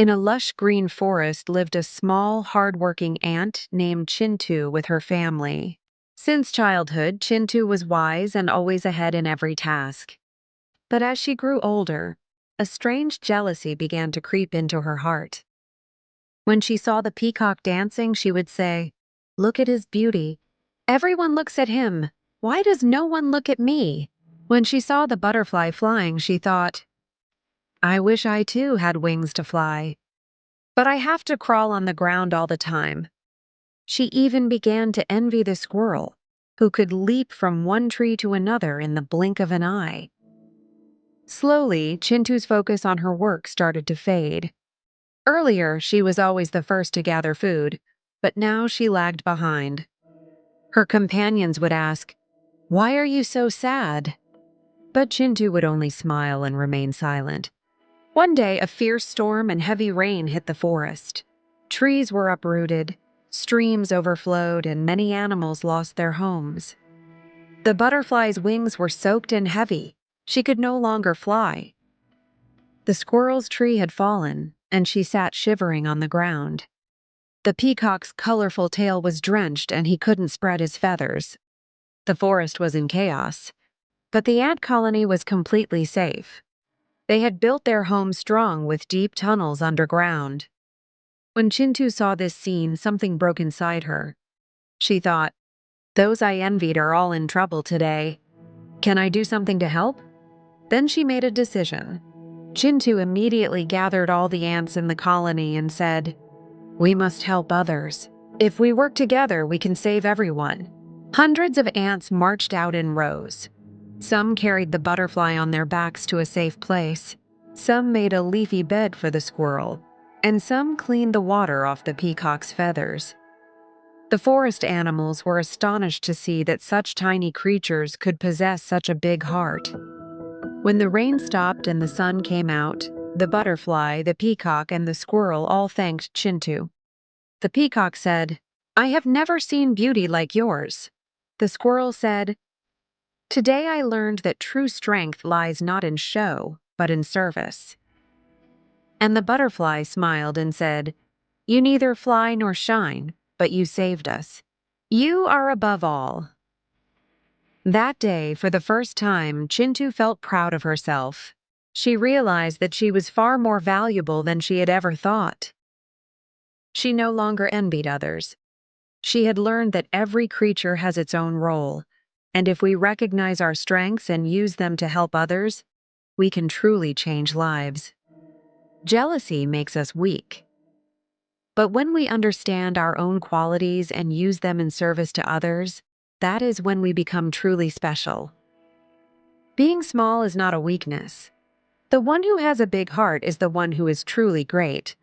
In a lush green forest lived a small, hardworking ant named Chintu with her family. Since childhood, Chintu was wise and always ahead in every task. But as she grew older, a strange jealousy began to creep into her heart. When she saw the peacock dancing, she would say, "Look at his beauty. Everyone looks at him. Why does no one look at me?" When she saw the butterfly flying, she thought, "I wish I too had wings to fly. But I have to crawl on the ground all the time." She even began to envy the squirrel, who could leap from one tree to another in the blink of an eye. Slowly, Chintu's focus on her work started to fade. Earlier, she was always the first to gather food, but now she lagged behind. Her companions would ask, "Why are you so sad?" But Chintu would only smile and remain silent. One day, a fierce storm and heavy rain hit the forest. Trees were uprooted, streams overflowed, and many animals lost their homes. The butterfly's wings were soaked and heavy. She could no longer fly. The squirrel's tree had fallen, and she sat shivering on the ground. The peacock's colorful tail was drenched, and he couldn't spread his feathers. The forest was in chaos, but the ant colony was completely safe. They had built their home strong with deep tunnels underground. When Chintu saw this scene, something broke inside her. She thought, "Those I envied are all in trouble today. Can I do something to help?" Then she made a decision. Chintu immediately gathered all the ants in the colony and said, "We must help others. If we work together, we can save everyone." Hundreds of ants marched out in rows. Some carried the butterfly on their backs to a safe place. Some made a leafy bed for the squirrel, and some cleaned the water off the peacock's feathers. The forest animals were astonished to see that such tiny creatures could possess such a big heart. When the rain stopped and the sun came out, the butterfly, the peacock, and the squirrel all thanked Chintu. The peacock said, "I have never seen beauty like yours." The squirrel said, "Today I learned that true strength lies not in show, but in service." And the butterfly smiled and said, "You neither fly nor shine, but you saved us. You are above all." That day, for the first time, Chintu felt proud of herself. She realized that she was far more valuable than she had ever thought. She no longer envied others. She had learned that every creature has its own role, and if we recognize our strengths and use them to help others, we can truly change lives. Jealousy makes us weak. But when we understand our own qualities and use them in service to others, that is when we become truly special. Being small is not a weakness. The one who has a big heart is the one who is truly great.